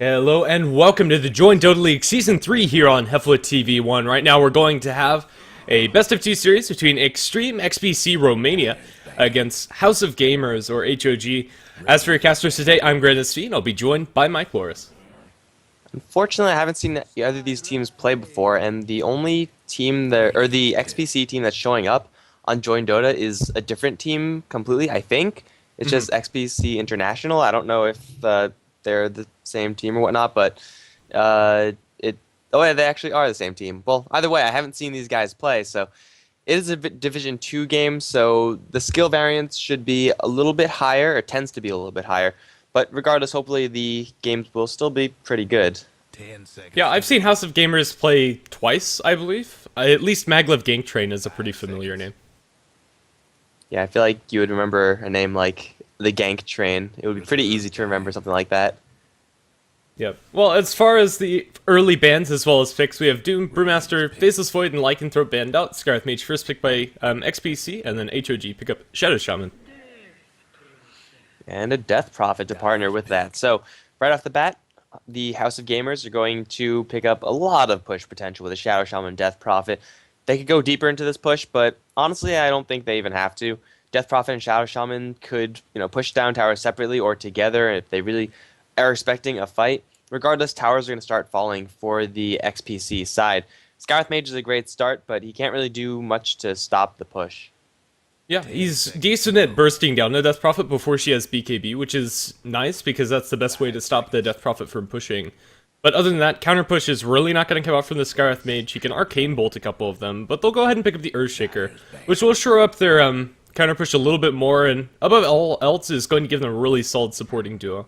Hello and welcome to the Join Dota League Season 3 here on HeflaTV 1. Right now we're going to have a best of 2 series between Extreme XPC Romania against House of Gamers, or HOG. As for your casters today, I'm Grandis and I'll be joined by Mike Loris. Unfortunately, I haven't seen either of these teams play before, and the only team that, or the XPC team that's showing up on Join Dota is a different team completely, I think. It's just XPC International. I don't know if they're the same team or whatnot, but oh yeah, they actually are the same team. Well, either way, I haven't seen these guys play, so it is a Division 2 game, so the skill variance should be a little bit higher, or tends to be a little bit higher. But regardless, hopefully the games will still be pretty good. 10 seconds. Yeah, I've seen House of Gamers play twice, I believe. At least Maglev Gank Train is a pretty familiar name. Yeah, I feel like you would remember a name like the Gank Train. It would be pretty easy to remember something like that. Yep. Well, as far as the early bans as well as picks, we have Doom, Brewmaster, Faceless Void, and Lycanthrope banned out. Scarlet Mage first picked by XPC, and then HOG pick up Shadow Shaman. And a Death Prophet to partner with that. So, right off the bat, the House of Gamers are going to pick up a lot of push potential with a Shadow Shaman Death Prophet. They could go deeper into this push, but honestly, I don't think they even have to. Death Prophet and Shadow Shaman could, push down towers separately or together if they really are expecting a fight. Regardless, towers are going to start falling for the XPC side. Scarlet Mage is a great start, but he can't really do much to stop the push. Yeah, he's decent at bursting down the Death Prophet before she has BKB, which is nice because that's the best way to stop the Death Prophet from pushing. But other than that, counter push is really not going to come out from the Scarlet Mage. He can Arcane Bolt a couple of them, but they'll go ahead and pick up the Earthshaker, which will shore up their counter push a little bit more, and above all else is going to give them a really solid supporting duo.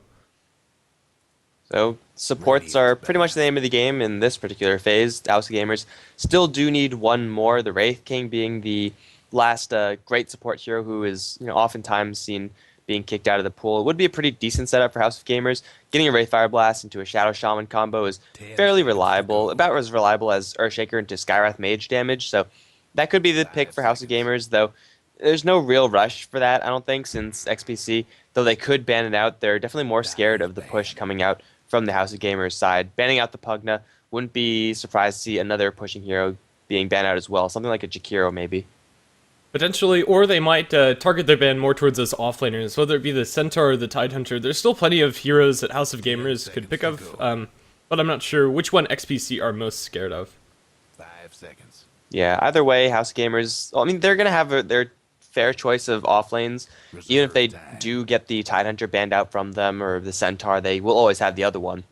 So, supports are pretty much the name of the game in this particular phase. House of Gamers still do need one more, the Wraith King being the last great support hero who is oftentimes seen being kicked out of the pool. It would be a pretty decent setup for House of Gamers. Getting a Wraith Fire Blast into a Shadow Shaman combo is fairly reliable, about as reliable as Earthshaker into Skywrath Mage damage, so that could be the pick for House of Gamers, though there's no real rush for that, I don't think, since XPC, though they could ban it out, they're definitely more scared of the push coming out from the House of Gamers side. Banning out the Pugna, wouldn't be surprised to see another pushing hero being banned out as well, something like a Jakiro maybe. Potentially, or they might target their ban more towards us offlaners, whether it be the Centaur or the Tidehunter. There's still plenty of heroes that House of Gamers could pick up, but I'm not sure which one XPC are most scared of. 5 seconds. Yeah, either way, House Gamers, well, I mean, they're going to have their fair choice of off lanes. Even if they do get the Tidehunter banned out from them or the Centaur, they will always have the other one.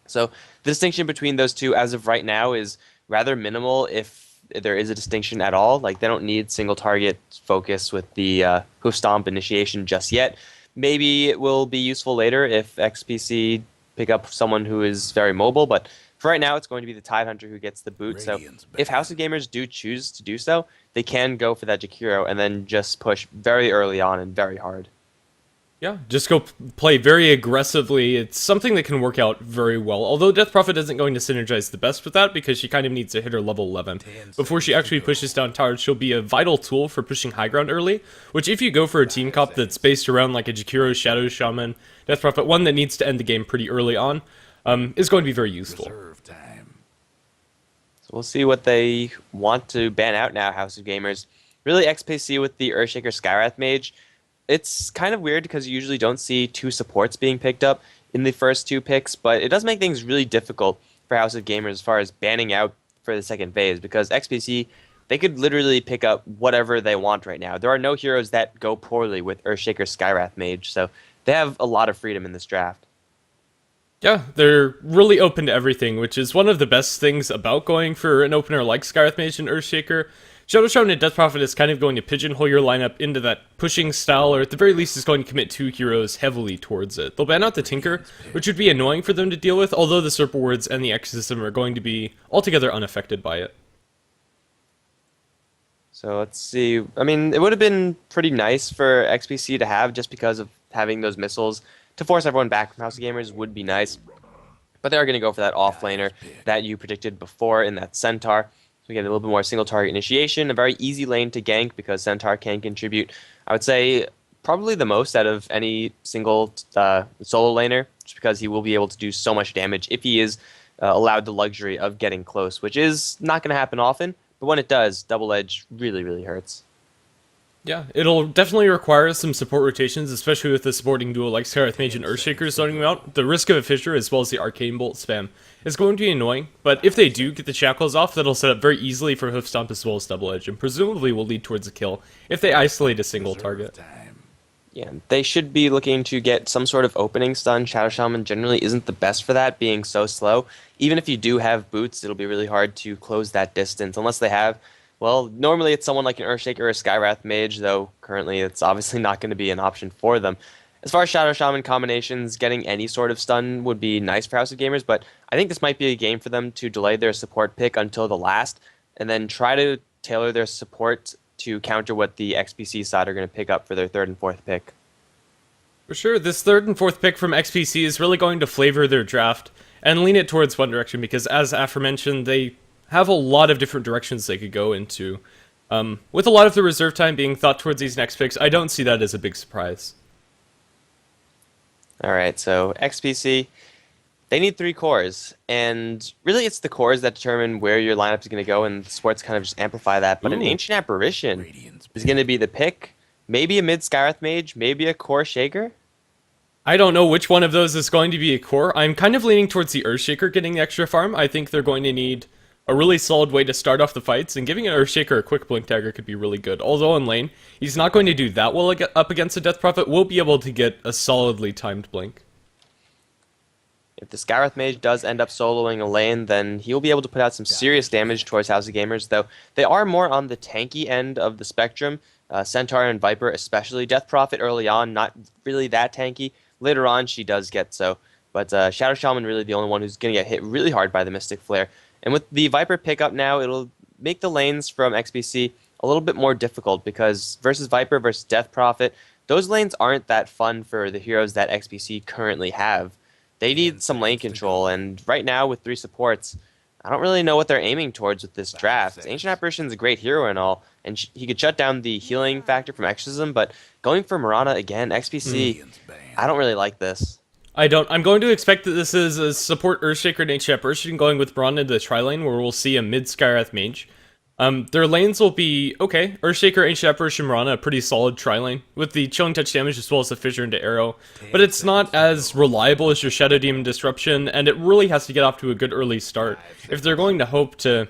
So the distinction between those two as of right now is rather minimal, if there is a distinction at all. Like, they don't need single target focus with the Hoof Stomp initiation just yet. Maybe it will be useful later if XPC pick up someone who is very mobile, but for right now it's going to be the Tidehunter who gets the boot. So if House of Gamers do choose to do so, they can go for that Jakiro and then just push very early on and very hard. Yeah, just go play very aggressively. It's something that can work out very well. Although Death Prophet isn't going to synergize the best with that because she kind of needs to hit her level 11. Before she actually pushes down towers, she'll be a vital tool for pushing high ground early, which if you go for a team comp that's based around like a Jakiro, Shadow Shaman, Death Prophet, one that needs to end the game pretty early on, is going to be very useful. So we'll see what they want to ban out now, House of Gamers. Really, XPC with the Earthshaker Skywrath Mage, it's kind of weird because you usually don't see two supports being picked up in the first two picks, but it does make things really difficult for House of Gamers as far as banning out for the second phase, because XPC, they could literally pick up whatever they want right now. There are no heroes that go poorly with Earthshaker Skywrath Mage, so they have a lot of freedom in this draft. Yeah, they're really open to everything, which is one of the best things about going for an opener like Skywrath Mage and Earthshaker. Shadow Shaman and Death Prophet is kind of going to pigeonhole your lineup into that pushing style, or at the very least is going to commit two heroes heavily towards it. They'll ban out the Tinker, which would be annoying for them to deal with, although the Serpent Wards and the Exorcism are going to be altogether unaffected by it. So let's see. I mean, it would have been pretty nice for XPC to have, just because of having those missiles to force everyone back from House of Gamers would be nice. But they are going to go for that offlaner that you predicted before in that Centaur. So we get a little bit more single target initiation, a very easy lane to gank because Centaur can contribute, I would say, probably the most out of any single solo laner, just because he will be able to do so much damage if he is allowed the luxury of getting close, which is not going to happen often, but when it does, double edge really, really hurts. Yeah, it'll definitely require some support rotations, especially with the supporting duo like Scarlet Mage and Earthshaker starting out. The risk of a fissure as well as the Arcane Bolt spam is going to be annoying, but if they do get the Shackles off, that'll set up very easily for Hoof Stomp as well as Double Edge, and presumably will lead towards a kill if they isolate a single target. Yeah, they should be looking to get some sort of opening stun. Shadow Shaman generally isn't the best for that, being so slow. Even if you do have boots, it'll be really hard to close that distance, unless they have... Well, normally it's someone like an Earthshaker or a Skywrath Mage, though currently it's obviously not going to be an option for them. As far as Shadow Shaman combinations, getting any sort of stun would be nice for House of Gamers, but I think this might be a game for them to delay their support pick until the last, and then try to tailor their support to counter what the XPC side are going to pick up for their third and fourth pick. For sure, this third and fourth pick from XPC is really going to flavor their draft and lean it towards one direction, because as aforementioned, they have a lot of different directions they could go into. With a lot of the reserve time being thought towards these next picks, I don't see that as a big surprise. Alright, so XPC, they need 3 cores, and really it's the cores that determine where your lineup is going to go, and the sports kind of just amplify that, but an Ancient Apparition is going to be the pick. Maybe a mid Skywrath Mage, maybe a core Shaker? I don't know which one of those is going to be a core. I'm kind of leaning towards the Earthshaker getting the extra farm. I think they're going to need a really solid way to start off the fights, and giving an Earthshaker a quick Blink Dagger could be really good. Although in lane, he's not going to do that well up against a Death Prophet, will be able to get a solidly timed Blink. If the Skywrath Mage does end up soloing a lane, then he'll be able to put out some serious damage towards House of Gamers, though they are more on the tanky end of the spectrum. Centaur and Viper especially. Death Prophet early on, not really that tanky. Later on, she does get so. But Shadow Shaman really the only one who's going to get hit really hard by the Mystic Flare. And with the Viper pickup now, it'll make the lanes from XPC a little bit more difficult, because versus Viper versus Death Prophet, those lanes aren't that fun for the heroes that XPC currently have. They need some lane control, and right now with 3 supports, I don't really know what they're aiming towards with this draft. Ancient Apparition's a great hero and all, and he could shut down the healing factor from Exorcism, but going for Mirana again, XPC, I don't really like this. I don't. I'm going to expect that this is a support Earthshaker and Ancient Apparition going with Mirana into the tri-lane, where we'll see a mid Skywrath Mage. Their lanes will be, okay, Earthshaker, Ancient Apparition, Mirana, a pretty solid tri-lane, with the Chilling Touch damage as well as the Fissure into Arrow, but it's not as reliable as your Shadow Demon Disruption, and it really has to get off to a good early start if they're going to hope to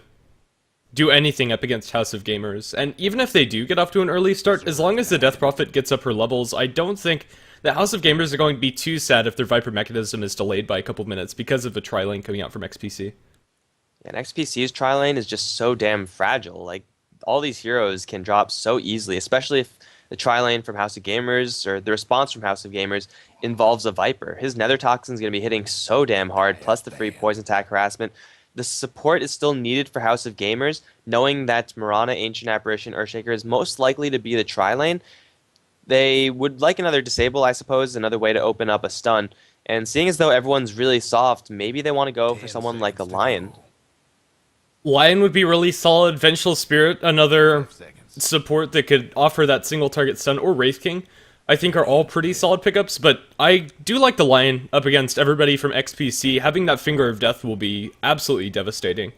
do anything up against House of Gamers. And even if they do get off to an early start, as long as the Death Prophet gets up her levels, I don't think the House of Gamers are going to be too sad if their Viper mechanism is delayed by a couple minutes because of the tri-lane coming out from XPC. And XPC's tri-lane is just so damn fragile. Like, all these heroes can drop so easily, especially if the tri-lane from House of Gamers, or the response from House of Gamers, involves a Viper. His Nether Toxin is going to be hitting so damn hard, plus the free poison attack harassment. The support is still needed for House of Gamers, knowing that Mirana, Ancient Apparition, Earthshaker is most likely to be the tri-lane. They would like another disable, I suppose, another way to open up a stun. And seeing as though everyone's really soft, maybe they want to go for someone like a Lion. Lion would be really solid. Vengeful Spirit, another support that could offer that single target stun, or Wraith King, I think are all pretty solid pickups, but I do like the Lion up against everybody from XPC. Having that Finger of Death will be absolutely devastating.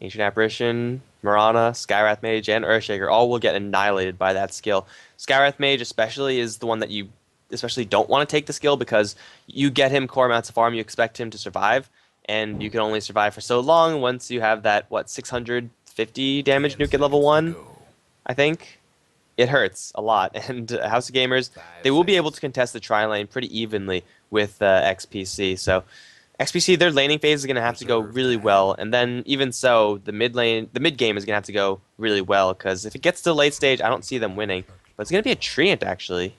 Ancient Apparition, Mirana, Skywrath Mage, and Earthshaker all will get annihilated by that skill. Skywrath Mage especially is the one that you especially don't want to take the skill, because you get him core amounts of farm, you expect him to survive, and you can only survive for so long once you have that, what, 650 damage nuke at level 1, I think? It hurts a lot, and House of Gamers, they will be able to contest the tri-lane pretty evenly with XPC, so XPC, their laning phase is going to have to go really well, and then even so, the mid game is going to have to go really well, because if it gets to the late stage, I don't see them winning, but it's going to be a treant, actually.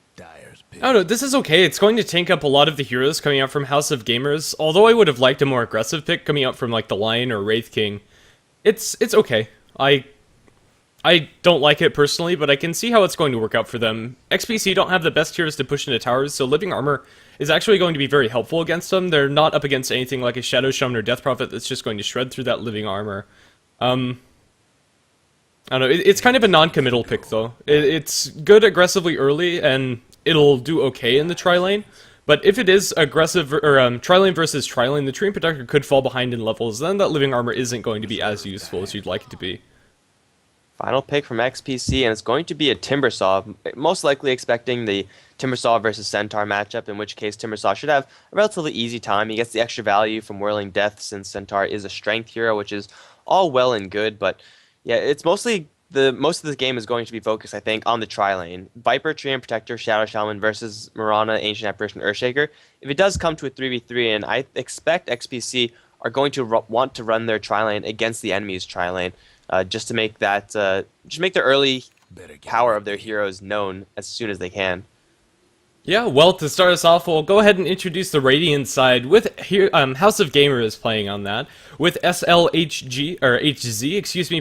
Oh no, this is okay. It's going to tank up a lot of the heroes coming out from House of Gamers, although I would have liked a more aggressive pick coming out from like the Lion or Wraith King. It's okay. I don't like it personally, but I can see how it's going to work out for them. XPC don't have the best heroes to push into towers, so Living Armor is actually going to be very helpful against them. They're not up against anything like a Shadow Shaman or Death Prophet that's just going to shred through that Living Armor. I don't know, it's kind of a non-committal pick, though. It's good aggressively early, and it'll do okay in the tri-lane. But if it is aggressive, or tri-lane versus tri-lane, the Treant Protector could fall behind in levels, then that living armor isn't going to be as useful as you'd like it to be. Final pick from XPC, and it's going to be a Timbersaw. Most likely expecting the Timbersaw versus Centaur matchup, in which case Timbersaw should have a relatively easy time. He gets the extra value from Whirling Death since Centaur is a strength hero, which is all well and good, but yeah, it's mostly most of this game is going to be focused, I think, on the tri-lane. Viper, Treant Protector, Shadow Shaman versus Mirana, Ancient Apparition, Earthshaker. If it does come to a 3v3, and I expect XPC are going to want to run their tri-lane against the enemy's tri-lane, just to make that, just make the early power of their heroes known as soon as they can. Yeah, well, to start us off, we'll go ahead and introduce the Radiant side with House of Gamers playing on that, with HZ,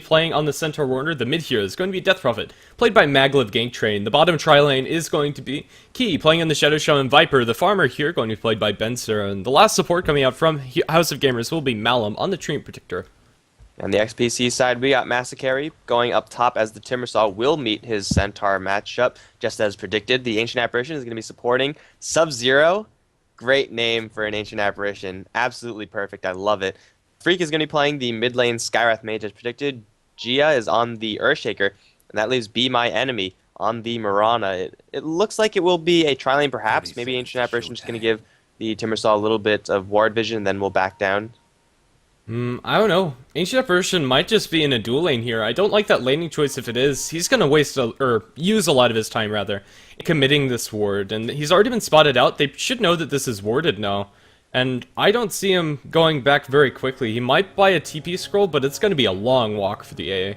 playing on the Centaur Warner. The mid hero is going to be Death Prophet, played by Maglev Ganktrain. The bottom tri-lane is going to be Key, playing on the Shadow Shaman Viper. The farmer here going to be played by Bensur, and the last support coming out from House of Gamers will be Malum on the Treant Protector. On the XPC side, we got Massacre going up top as the Timbersaw will meet his Centaur matchup, just as predicted. The Ancient Apparition is going to be supporting Sub-Zero. Great name for an Ancient Apparition. Absolutely perfect. I love it. Freak is going to be playing the mid lane Skywrath Mage as predicted. Gia is on the Earthshaker, and that leaves Be My Enemy on the Mirana. It looks like it will be a tri-lane perhaps. Maybe Ancient Apparition is just going to give the Timbersaw a little bit of ward vision, and then we'll back down. I don't know. Ancient Apparition might just be in a dual lane here. I don't like that laning choice if it is. He's going to use a lot of his time, rather, in committing this ward. And he's already been spotted out. They should know that this is warded now. And I don't see him going back very quickly. He might buy a TP scroll, but it's going to be a long walk for the AA.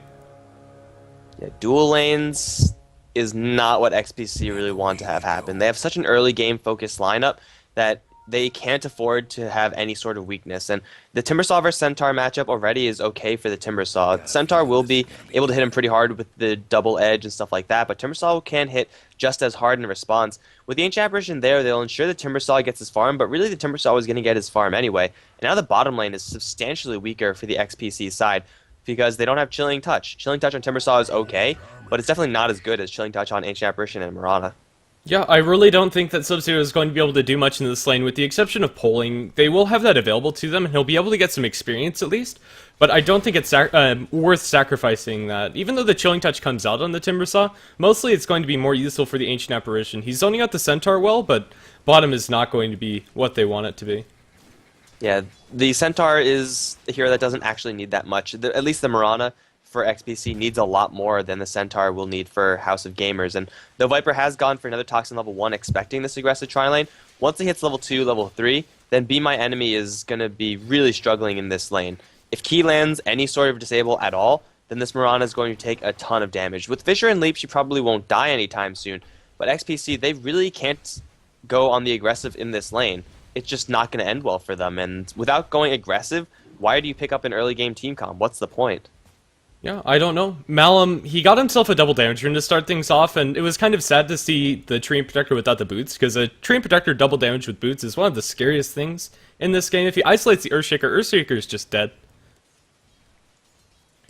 Yeah, dual lanes is not what XPC really want to have happen. They have such an early game focused lineup that they can't afford to have any sort of weakness. And the Timbersaw vs Centaur matchup already is okay for the Timbersaw. Centaur will be able to hit him pretty hard with the double edge and stuff like that, but Timbersaw can hit just as hard in response. With the Ancient Apparition there, they'll ensure the Timbersaw gets his farm, but really the Timbersaw is going to get his farm anyway. And now the bottom lane is substantially weaker for the XPC side because they don't have Chilling Touch. Chilling Touch on Timbersaw is okay, but it's definitely not as good as Chilling Touch on Ancient Apparition and Mirana. Yeah, I really don't think that Sub-Zero is going to be able to do much in this lane, with the exception of polling. They will have that available to them, and he'll be able to get some experience at least, but I don't think it's worth sacrificing that. Even though the Chilling Touch comes out on the Timbersaw, mostly it's going to be more useful for the Ancient Apparition. He's zoning out the Centaur well, but bottom is not going to be what they want it to be. Yeah, the Centaur is a hero that doesn't actually need that much. At least the Mirana for XPC needs a lot more than the Centaur will need for House of Gamers. And though Viper has gone for another Toxin level 1 expecting this aggressive tri-lane, once he hits level 2, level 3, then Be My Enemy is going to be really struggling in this lane. If Key lands any sort of disable at all, then this Mirana is going to take a ton of damage. With Fissure and Leap, she probably won't die anytime soon, but XPC, they really can't go on the aggressive in this lane. It's just not going to end well for them, and without going aggressive, why do you pick up an early game team comp? What's the point? Yeah, I don't know. Malum, he got himself a double damage rune to start things off, and it was kind of sad to see the Treant Protector without the boots, because a Treant Protector double damage with boots is one of the scariest things in this game. If he isolates the Earthshaker is just dead.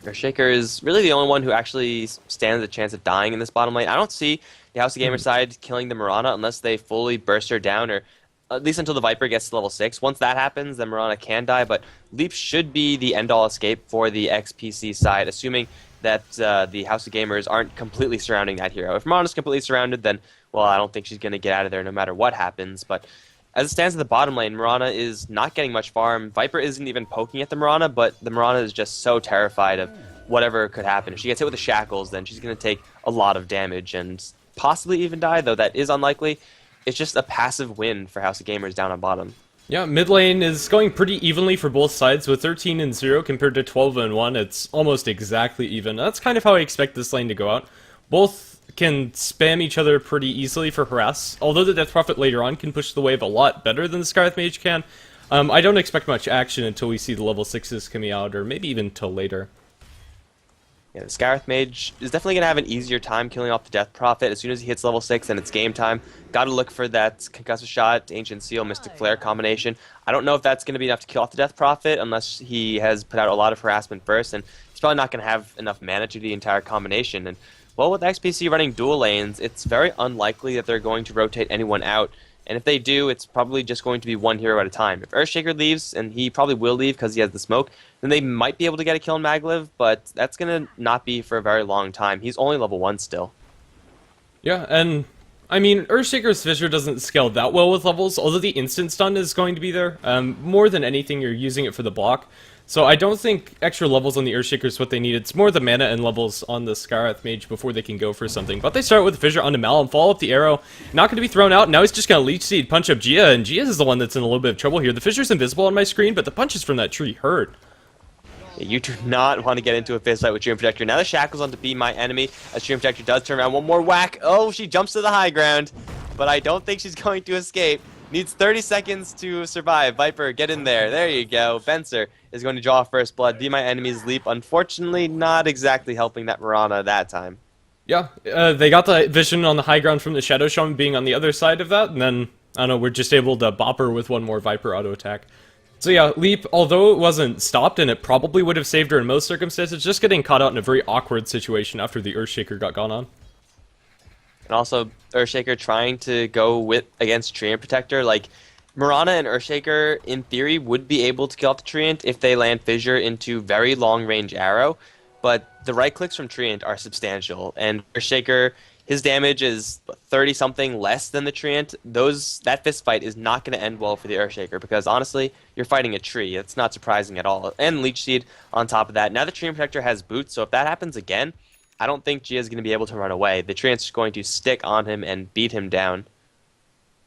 Earthshaker is really the only one who actually stands a chance of dying in this bottom lane. I don't see the House of Gamer side killing the Mirana unless they fully burst her down, or at least until the Viper gets to level 6. Once that happens, then Mirana can die, but Leap should be the end-all escape for the XPC side, assuming that the House of Gamers aren't completely surrounding that hero. If Mirana's completely surrounded, then, well, I don't think she's going to get out of there no matter what happens, but as it stands at the bottom lane, Mirana is not getting much farm. Viper isn't even poking at the Mirana, but the Mirana is just so terrified of whatever could happen. If she gets hit with the shackles, then she's going to take a lot of damage and possibly even die, though that is unlikely. It's just a passive win for House of Gamers down on bottom. Yeah, mid lane is going pretty evenly for both sides, with 13 and 0 compared to 12 and 1. It's almost exactly even. That's kind of how I expect this lane to go out. Both can spam each other pretty easily for harass, although the Death Prophet later on can push the wave a lot better than the Skywrath Mage can. I don't expect much action until we see the level 6s coming out, or maybe even till later. Yeah, the Skywrath Mage is definitely going to have an easier time killing off the Death Prophet. As soon as he hits level 6, then it's game time. Got to look for that Concussive Shot, Ancient Seal, Mystic Flare combination. I don't know if that's going to be enough to kill off the Death Prophet unless he has put out a lot of harassment first. And he's probably not going to have enough mana to do the entire combination. And, well, with XPC running dual lanes, it's very unlikely that they're going to rotate anyone out. And if they do, it's probably just going to be one hero at a time. If Earthshaker leaves, and he probably will leave because he has the smoke, then they might be able to get a kill on Maglev, but that's going to not be for a very long time. He's only level 1 still. Yeah, and I mean, Earthshaker's Fissure doesn't scale that well with levels, although the instant stun is going to be there. More than anything, you're using it for the block. So I don't think extra levels on the Earthshaker is what they need. It's more the mana and levels on the Skywrath Mage before they can go for something. But they start with the Fissure onto Mal and follow up the arrow. Not going to be thrown out. Now he's just going to Leech Seed, punch up Gia, and Gia is the one that's in a little bit of trouble here. The Fissure's invisible on my screen, but the punches from that tree hurt. You do not want to get into a fist fight with Treant Protector. Now the Shackle's on to be my enemy, as Treant Protector does turn around. One more whack. Oh, she jumps to the high ground, but I don't think she's going to escape. Needs 30 seconds to survive. Viper, get in there. There you go. Benser is going to draw first blood. Be my enemy's leap. Unfortunately, not exactly helping that Mirana that time. Yeah, they got the vision on the high ground from the Shadow Shaman being on the other side of that, and then, I don't know, we're just able to bop her with one more Viper auto attack. So yeah, Leap, although it wasn't stopped, and it probably would have saved her in most circumstances, just getting caught out in a very awkward situation after the Earthshaker got gone on. And also, Earthshaker trying to go against Treant Protector. Like, Mirana and Earthshaker, in theory, would be able to kill off the Treant if they land Fissure into very long-range arrow, but the right-clicks from Treant are substantial, and Earthshaker, his damage is 30-something less than the Treant. That fist fight is not going to end well for the Earthshaker, because honestly, you're fighting a tree. It's not surprising at all. And Leech Seed on top of that. Now the Treant Protector has boots, so if that happens again, I don't think Gia's going to be able to run away. The Treant's going to stick on him and beat him down.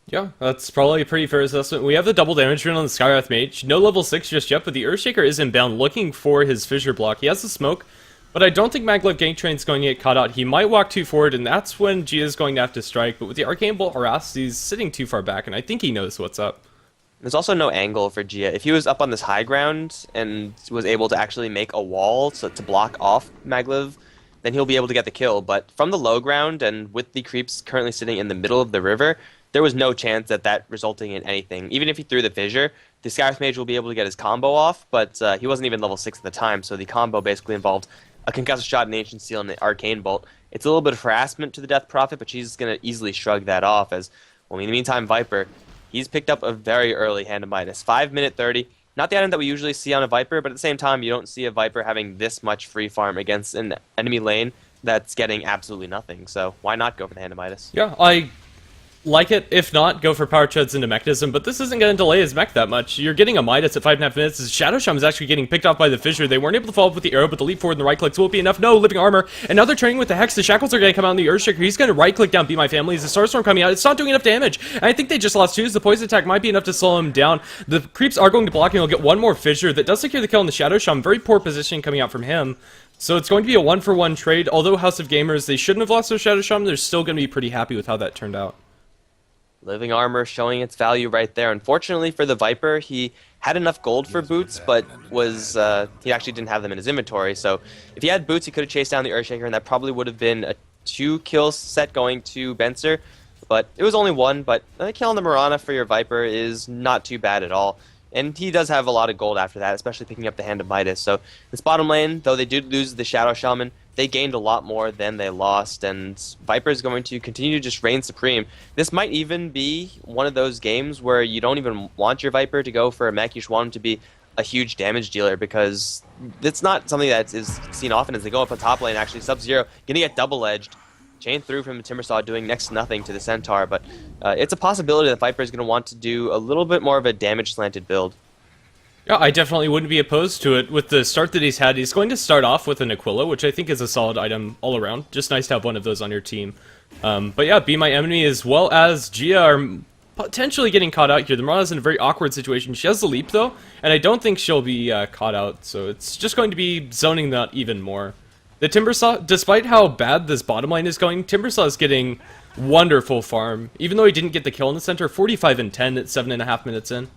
Yeah, that's probably a pretty fair assessment. We have the double damage rune on the Skywrath Mage. No level 6 just yet, but the Earthshaker is inbound looking for his Fissure block. He has the smoke, but I don't think Maglev Gangtrain's going to get caught out. He might walk too forward, and that's when Gia's going to have to strike. But with the Arcane Bolt harassed, he's sitting too far back, and I think he knows what's up. There's also no angle for Gia. If he was up on this high ground and was able to actually make a wall to block off Maglev, then he'll be able to get the kill. But from the low ground, and with the creeps currently sitting in the middle of the river, there was no chance that resulting in anything. Even if he threw the Fissure, the Skywrath Mage will be able to get his combo off, but he wasn't even level 6 at the time, so the combo basically involved a Concussive Shot, an Ancient Seal, and an Arcane Bolt. It's a little bit of harassment to the Death Prophet, but she's going to easily shrug that off, as, well, in the meantime, Viper, he's picked up a very early Hand of Midas. 5-minute 30. Not the item that we usually see on a Viper, but at the same time, you don't see a Viper having this much free farm against an enemy lane that's getting absolutely nothing. So why not go for the Hand of Midas? Yeah, I like it. If not, go for Power Treads into Mechanism, but this isn't going to delay his mech that much. You're getting a Midas at 5.5 minutes. His Shadow Shaman is actually getting picked off by the Fissure. They weren't able to follow up with the arrow, but the leap forward and the right clicks won't be enough. No, Living Armor. And now they're training with the Hex. The Shackles are going to come out on the Earthshaker. He's going to right click down Beat My Family. Is the Starstorm coming out? It's not doing enough damage. And I think they just lost 2. The Poison Attack might be enough to slow him down. The creeps are going to block, and he'll get one more Fissure. That does secure the kill on the Shadow Shaman. Very poor position coming out from him. So it's going to be a 1-for-1 trade. Although House of Gamers, they shouldn't have lost their Shadow Shaman, they're still going to be pretty happy with how that turned out. Living Armor showing its value right there. Unfortunately for the Viper, he had enough gold for boots, but he actually didn't have them in his inventory. So if he had boots, he could have chased down the Earthshaker, and that probably would have been a 2-kill set going to Benser. But it was only 1, but a kill on the Mirana for your Viper is not too bad at all. And he does have a lot of gold after that, especially picking up the Hand of Midas. So this bottom lane, though they did lose the Shadow Shaman, they gained a lot more than they lost, and Viper is going to continue to just reign supreme. This might even be one of those games where you don't even want your Viper to go for a mech. You just want him to be a huge damage dealer, because it's not something that is seen often as they go up on top lane. Actually, Sub-Zero going to get double-edged. Chain through from the Timbersaw, doing next to nothing to the Centaur, but it's a possibility that Viper is going to want to do a little bit more of a damage-slanted build. Yeah, I definitely wouldn't be opposed to it. With the start that he's had, he's going to start off with an Aquila, which I think is a solid item all around. Just nice to have one of those on your team. But yeah, Be My Enemy as well as Gia are potentially getting caught out here. The Mirana's in a very awkward situation. She has the leap, though, and I don't think she'll be caught out, so it's just going to be zoning that even more. The Timbersaw, despite how bad this bottom lane is going, Timbersaw is getting wonderful farm. Even though he didn't get the kill in the center, 45 and 10 at 7.5 minutes in.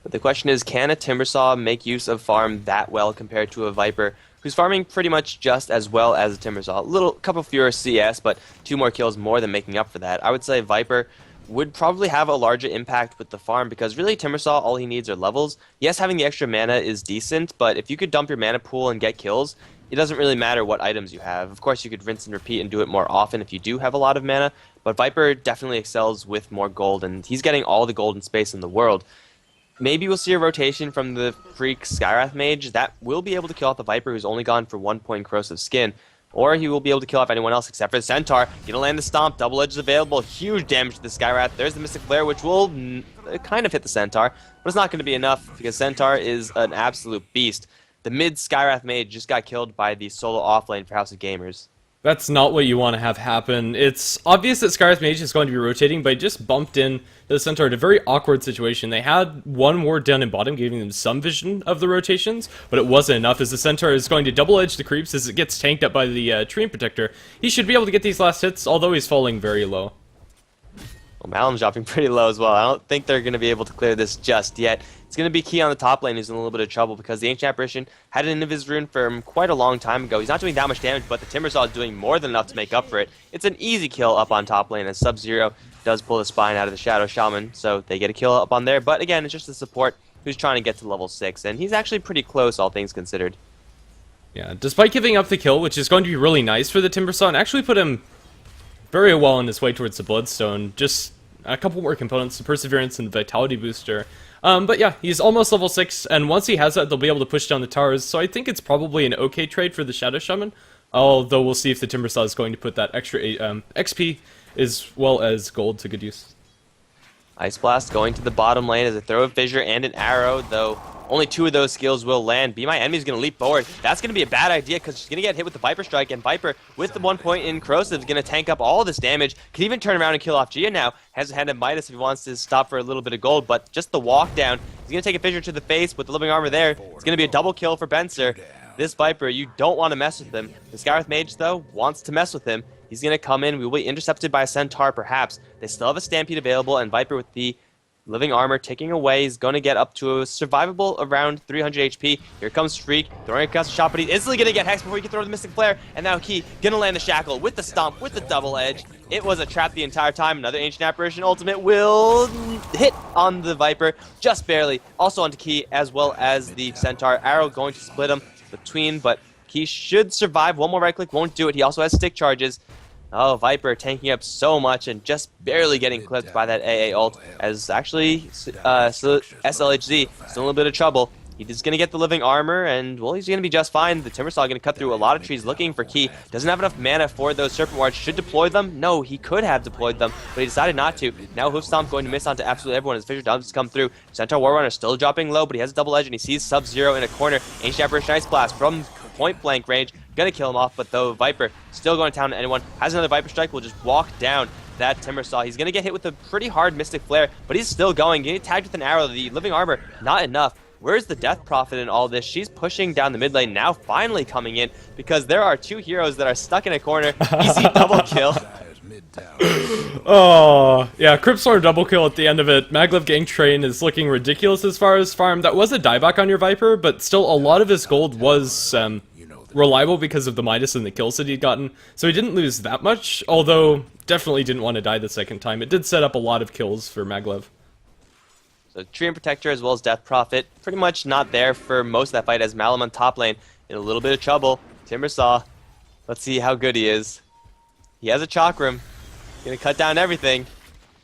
But the question is, can a Timbersaw make use of farm that well compared to a Viper, who's farming pretty much just as well as a Timbersaw? Couple fewer CS, but 2 more kills more than making up for that. I would say Viper would probably have a larger impact with the farm, because really Timbersaw, all he needs are levels. Yes, having the extra mana is decent, but if you could dump your mana pool and get kills, it doesn't really matter what items you have. Of course, you could rinse and repeat and do it more often if you do have a lot of mana, but Viper definitely excels with more gold, and he's getting all the golden space in the world. Maybe we'll see a rotation from the Freak Skywrath Mage that will be able to kill off the Viper, who's only gone for 1 point corrosive skin. Or he will be able to kill off anyone else except for the Centaur. Gonna land the Stomp, double edge is available, huge damage to the Skywrath. There's the Mystic Flare, which will kind of hit the Centaur, but it's not going to be enough because Centaur is an absolute beast. The mid Skywrath Mage just got killed by the solo offlane for House of Gamers. That's not what you want to have happen. It's obvious that Skywrath Mage is going to be rotating, but it just bumped in the Centaur in a very awkward situation. They had one ward down in bottom, giving them some vision of the rotations, but it wasn't enough, as the Centaur is going to double edge the creeps as it gets tanked up by the Tree Protector. He should be able to get these last hits, although he's falling very low. Well, Malum's dropping pretty low as well. I don't think they're going to be able to clear this just yet. It's going to be Key on the top lane who's in a little bit of trouble because the Ancient Apparition had an Invis rune from quite a long time ago. He's not doing that much damage, but the Timbersaw is doing more than enough to make up for it. It's an easy kill up on top lane as Sub-Zero does pull the spine out of the Shadow Shaman, so they get a kill up on there. But again, it's just the support who's trying to get to level 6, and he's actually pretty close, all things considered. Yeah, despite giving up the kill, which is going to be really nice for the Timbersaw, and actually put him very well on his way towards the Bloodstone. Just a couple more components, the Perseverance and the Vitality Booster. But yeah, he's almost level 6, and once he has that, they'll be able to push down the towers, so I think it's probably an okay trade for the Shadow Shaman, although we'll see if the Timbersaw is going to put that extra XP as well as gold to good use. Ice Blast going to the bottom lane as a throw of Fissure and an arrow, though only 2 of those skills will land. Be My Enemy is going to leap forward. That's going to be a bad idea because she's going to get hit with the Viper Strike, and Viper, with the 1 point in Corrosive, is going to tank up all this damage. Can even turn around and kill off Gia now. Has a hand of Midas if he wants to stop for a little bit of gold, but just the walk down. He's going to take a Fissure to the face with the Living Armor there. It's going to be a double kill for Benser. This Viper, you don't want to mess with him. The Skywrath Mage, though, wants to mess with him. He's going to come in. We will be intercepted by a Centaur, perhaps. They still have a Stampede available, and Viper with the Living Armor ticking away. He's going to get up to a survivable around 300 HP. Here comes Freak, throwing across the shot, but he's instantly going to get Hex before he can throw the Mystic Flare. And now Key going to land the Shackle with the Stomp, with the double edge. It was a trap the entire time. Another Ancient Apparition ultimate will hit on the Viper, just barely. Also onto Key, as well as the Centaur. Arrow going to split him between, but Key should survive. One more right click won't do it. He also has stick charges. Oh, Viper tanking up so much and just barely getting clipped by that AA ult, as actually SLHZ is in a little bit of trouble. He's going to get the Living Armor, and, well, he's going to be just fine. The Timbersaw going to cut through a lot of trees looking for Key. Doesn't have enough mana for those Serpent Wards. Should deploy them? No, he could have deployed them, but he decided not to. Now Hoof Stomp going to miss onto absolutely everyone as Fissure dumps come through. Centaur War Runner still dropping low, but he has a double edge, and he sees Sub-Zero in a corner. Ancient Apparition Ice Blast from point blank range. Gonna kill him off, but though Viper still going to town to anyone. Has another Viper Strike, will just walk down that Timbersaw. He's gonna get hit with a pretty hard Mystic Flare, but he's still going. Getting tagged with an arrow. The Living Armor, not enough. Where's the Death Prophet in all this? She's pushing down the mid lane, now finally coming in, because there are 2 heroes that are stuck in a corner. Easy double kill. Oh, yeah, Cryptstorm double kill at the end of it. Maglev Gang Train is looking ridiculous as far as farm. That was a dieback on your Viper, but still a lot of his gold was reliable because of the Midas and the kills that he'd gotten. So he didn't lose that much, although definitely didn't want to die the second time. It did set up a lot of kills for Maglev. So Tree and Protector as well as Death Prophet pretty much not there for most of that fight, as Malum on top lane in a little bit of trouble. Timbersaw, let's see how good he is. He has a Chakram. Gonna cut down everything.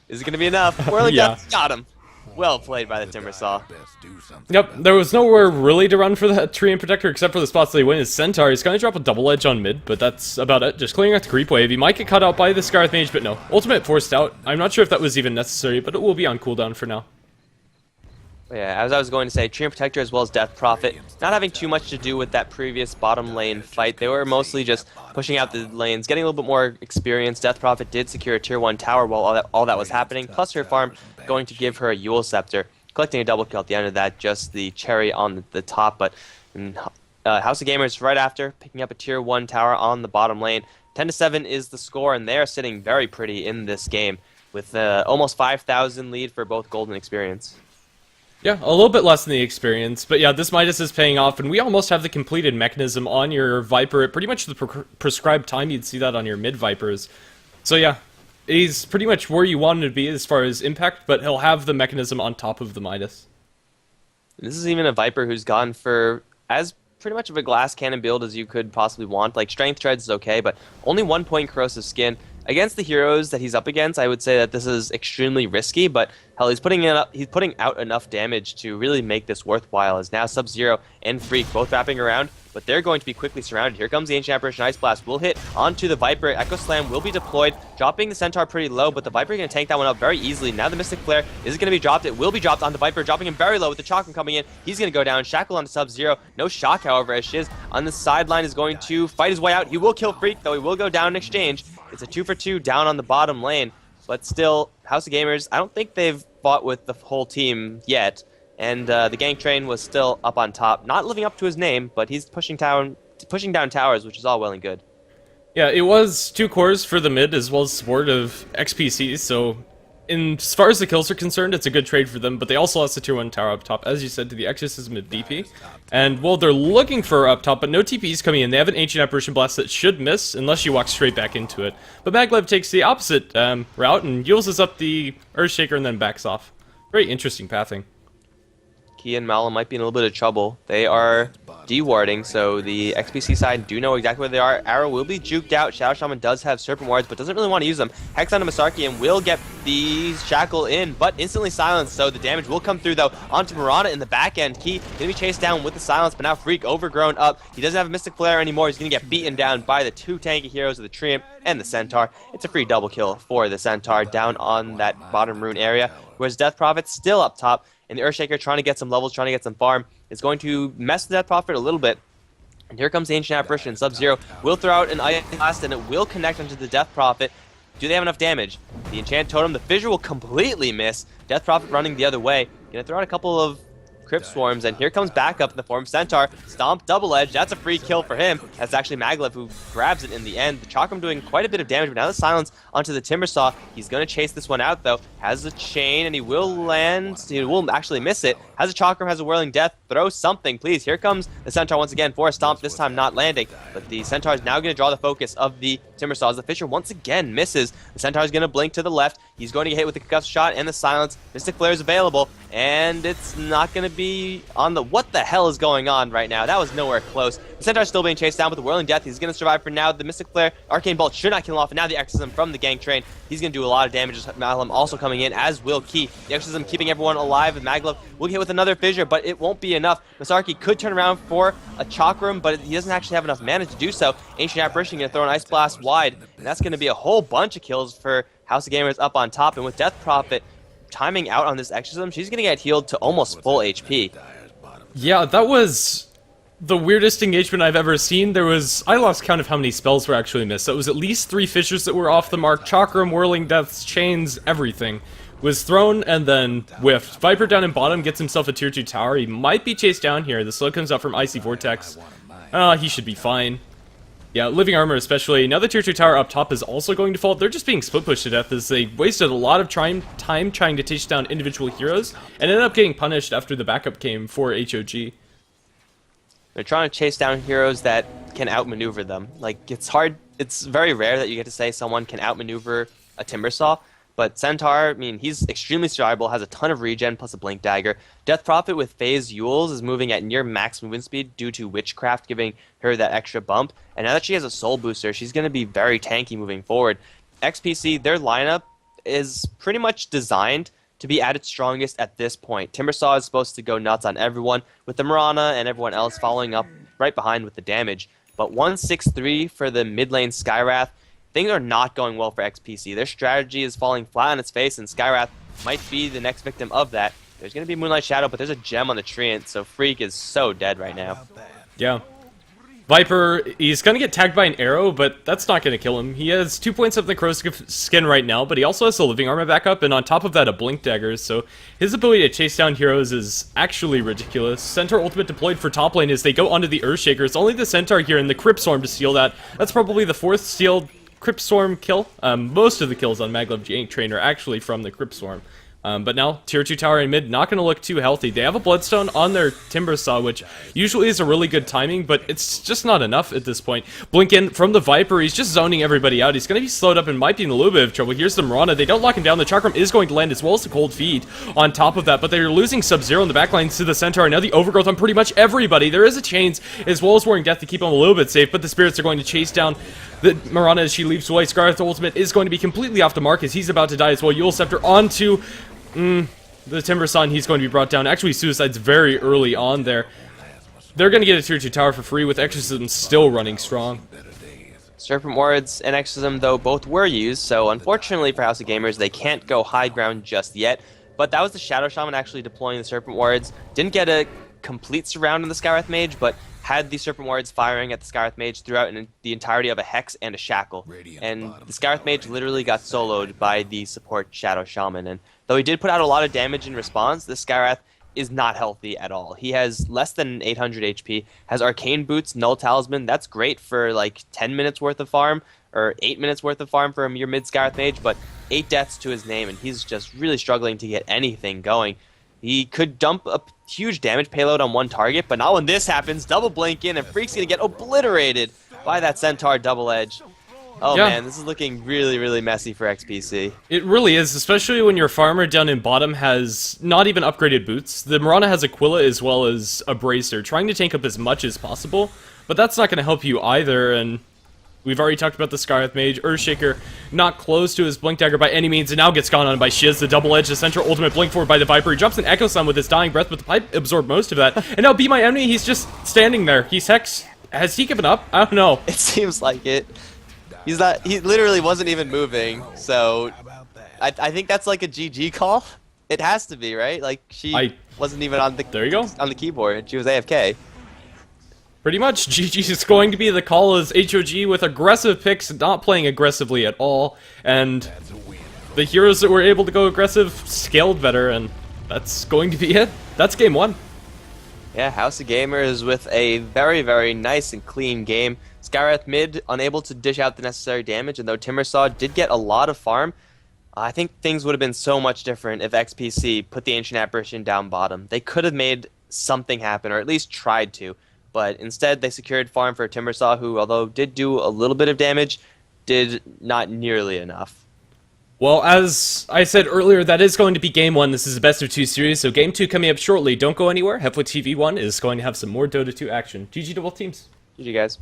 Is it gonna be enough? Whirling Yeah. got him. Well played by the Timbersaw. Yep, there was nowhere really to run for that Tree and Protector except for the spots that he went. His Centaur, he's gonna drop a double edge on mid, but that's about it. Just clearing out the creep wave. He might get cut out by the Skywrath Mage, but no. Ultimate forced out. I'm not sure if that was even necessary, but it will be on cooldown for now. Yeah, as I was going to say, Tree and Protector as well as Death Prophet, not having too much to do with that previous bottom lane fight. They were mostly just pushing out the lanes, getting a little bit more experience. Death Prophet did secure a tier 1 tower while all that was happening, plus her farm going to give her a Yule Scepter. Collecting a double kill at the end of that, just the cherry on the top, but House of Gamers right after, picking up a tier 1 tower on the bottom lane. 10-7 is the score, and they are sitting very pretty in this game, with almost 5,000 lead for both gold and experience. Yeah, a little bit less than the experience, but yeah, this Midas is paying off, and we almost have the completed mechanism on your Viper at pretty much the prescribed time you'd see that on your mid-Vipers. So yeah, He's pretty much where you want him to be as far as impact, but he'll have the mechanism on top of the Midas. This is even a Viper who's gone for as pretty much of a glass cannon build as you could possibly want. Like, Strength Treads is okay, but only 1 point corrosive skin. Against the heroes that he's up against, I would say that this is extremely risky, but hell, he's putting out enough damage to really make this worthwhile, as now Sub-Zero and Freak both wrapping around, but they're going to be quickly surrounded. Here comes the Ancient Apparition Ice Blast. Will hit onto the Viper. Echo Slam will be deployed, dropping the Centaur pretty low, but the Viper is going to tank that one up very easily. Now the Mystic Flare is going to be dropped. It will be dropped onto Viper, dropping him very low with the Chakram coming in. He's going to go down. Shackle onto Sub-Zero. No shock, however, as Shiz on the sideline is going to fight his way out. He will kill Freak, though he will go down in exchange. It's a 2-for-2 down on the bottom lane, but still, House of Gamers, I don't think they've fought with the whole team yet, and the Gank Train was still up on top, not living up to his name, but he's pushing down towers, which is all well and good. Yeah, it was 2 cores for the mid as well as support of XPC, so as far as the kills are concerned, it's a good trade for them, but they also lost the tier 1 tower up top, as you said, to the Exorcism of DP. And, well, they're looking for up top, but no TPs coming in. They have an Ancient Apparition Blast that should miss, unless you walk straight back into it. But Maglev takes the opposite route and uses up the Earthshaker and then backs off. Very interesting pathing. Key and Malum might be in a little bit of trouble. They are de-warding, so the XPC side do know exactly where they are. Arrow will be juked out. Shadow Shaman does have Serpent Wards, but doesn't really want to use them. Hex onto Masarki and will get the Shackle in, but instantly silenced, so the damage will come through, though, onto Mirana in the back end. Key going to be chased down with the silence, but now Freak overgrown up. He doesn't have a Mystic Flare anymore. He's going to get beaten down by the 2 tanky heroes of the Triumph and the Centaur. It's a free double kill for the Centaur down on that bottom rune area, whereas Death Prophet's still up top. And the Earthshaker, trying to get some levels, trying to get some farm, is going to mess with Death Prophet a little bit. And here comes the Ancient Apparition. Sub-Zero will throw out an Ice Blast, and it will connect onto the Death Prophet. Do they have enough damage? The Enchant Totem, the Fissure will completely miss. Death Prophet running the other way. Gonna throw out a couple of Crypt Swarms, and here comes backup in the form of Centaur. Stomp, double edge. That's a free kill for him. That's actually Maglev who grabs it in the end. The Chakram doing quite a bit of damage, but now the silence onto the Timbersaw. He's going to chase this one out, though. Has a chain, and he will land. He will actually miss it. Has a Chakram, has a Whirling Death. Throw something, please. Here comes the Centaur once again for a Stomp, this time not landing. But the Centaur is now going to draw the focus of the Timbersaw as the Fissure once again misses. The Centaur is going to blink to the left. He's going to get hit with the Concussive Shot and the silence. Mystic Flare is available, and it's not going to be on the... What the hell is going on right now? That was nowhere close. The Centaur is still being chased down with the Whirling Death. He's going to survive for now. The Mystic Flare, Arcane Bolt should not kill him off, and now the Exorcism from the Gank Train. He's going to do a lot of damage. Malum also coming in, as will Key. The Exorcism keeping everyone alive, and Maglev will get hit with another Fissure, but it won't be enough. Masarki could turn around for a Chakram, but he doesn't actually have enough mana to do so. Ancient Apparition going to throw an Ice Blast wide, and that's going to be a whole bunch of kills for House of Gamers up on top. And with Death Prophet timing out on this Exorcism, she's going to get healed to almost full HP. Yeah, that was the weirdest engagement I've ever seen. I lost count of how many spells were actually missed. So it was at least 3 Fissures that were off the mark. Chakram, Whirling Deaths, Chains, everything was thrown and then whiffed. Viper down in bottom gets himself a tier 2 tower. He might be chased down here. The slow comes out from Icy Vortex. He should be fine. Yeah, Living Armor especially. Now the tier 2 tower up top is also going to fall. They're just being split pushed to death as they wasted a lot of time trying to chase down individual heroes and ended up getting punished after the backup came for HOG. They're trying to chase down heroes that can outmaneuver them. Like, it's hard, it's very rare that you get to say someone can outmaneuver a Timbersaw, but Centaur, I mean, he's extremely survivable, has a ton of regen plus a Blink Dagger. Death Prophet with Phase Yules is moving at near max movement speed due to Witchcraft giving her that extra bump, and now that she has a Soul Booster, she's going to be very tanky moving forward. XPC, their lineup is pretty much designed to be at its strongest at this point. Timbersaw is supposed to go nuts on everyone, with the Mirana and everyone else following up right behind with the damage. But 1-6-3 for the mid lane Skywrath, things are not going well for XPC. Their strategy is falling flat on its face, and Skywrath might be the next victim of that. There's going to be Moonlight Shadow, but there's a gem on the Treant, so Freak is so dead right now. Yeah. Viper, he's going to get tagged by an arrow, but that's not going to kill him. He has 2 points of the corrosive skin right now, but he also has the living armor backup, and on top of that, a blink dagger, so his ability to chase down heroes is actually ridiculous. Centaur ultimate deployed for top lane as they go onto the Earthshaker. It's only the Centaur here and the Crypt Swarm to steal that. That's probably the 4th stealed Crypt Swarm kill. Most of the kills on Maglev Gank Train are actually from the Crypt Swarm. But now, tier 2 tower in mid, not going to look too healthy. They have a Bloodstone on their Timber Saw, which usually is a really good timing, but it's just not enough at this point. Blink in from the Viper, he's just zoning everybody out. He's going to be slowed up and might be in a little bit of trouble. Here's the Mirana, they don't lock him down. The Chakram is going to land as well as the Cold Feed on top of that, but they're losing Sub-Zero in the backlines to the Centaur. Now the Overgrowth on pretty much everybody. There is a Chains as well as Warring Death to keep him a little bit safe, but the Spirits are going to chase down the Mirana as she leaps away. Scarlet's ultimate is going to be completely off the mark as he's about to die as well. Eul Scepter onto the Timber Saw, and he's going to be brought down. Actually, Suicide's very early on there. They're going to get a tier 2 tower for free with Exorcism still running strong. Serpent Wards and Exorcism, though, both were used, so unfortunately for House of Gamers, they can't go high ground just yet. But that was the Shadow Shaman actually deploying the Serpent Wards. Didn't get a complete surround on the Skywrath Mage, but had the Serpent Wards firing at the Skywrath Mage throughout the entirety of a Hex and a Shackle. And the Skywrath Mage literally got soloed by the support Shadow Shaman. And though he did put out a lot of damage in response, the Skywrath is not healthy at all. He has less than 800 HP, has Arcane Boots, Null Talisman. That's great for like 10 minutes worth of farm, or 8 minutes worth of farm for your mid Skywrath Mage, but 8 deaths to his name, and he's just really struggling to get anything going. He could dump a huge damage payload on one target, but not when this happens. Double blink in, and Freak's gonna get obliterated by that Centaur double edge. Oh yeah. Man, this is looking really, really messy for XPC. It really is, especially when your farmer down in bottom has not even upgraded boots. The Mirana has Aquila as well as a Bracer, trying to tank up as much as possible, but that's not going to help you either, and we've already talked about the Skywrath Mage. Earthshaker not close to his Blink Dagger by any means, and now gets gone on by Shiz, the double edge, the central ultimate blink forward by the Viper. He jumps an Echo Sun with his dying breath, but the pipe absorbed most of that. And now Be My Enemy, he's just standing there. He's Hex. Has he given up? I don't know. It seems like it. He's not. He literally wasn't even moving. So, I think that's like a GG call. It has to be, right? Like she wasn't even on the. There you go. On the keyboard. She was AFK. Pretty much, GG is going to be the call as HOG with aggressive picks, not playing aggressively at all, and the heroes that were able to go aggressive scaled better, and that's going to be it. That's game 1. Yeah, House of Gamers with a very, very nice and clean game. Skywrath mid, unable to dish out the necessary damage, and though Timbersaw did get a lot of farm, I think things would have been so much different if XPC put the Ancient Apparition down bottom. They could have made something happen, or at least tried to. But instead, they secured farm for Timbersaw, who, although did do a little bit of damage, did not nearly enough. Well, as I said earlier, that is going to be game 1. This is a best of 2 series, so game 2 coming up shortly. Don't go anywhere. HeflaTV 1 is going to have some more Dota 2 action. GG to both teams. GG, guys.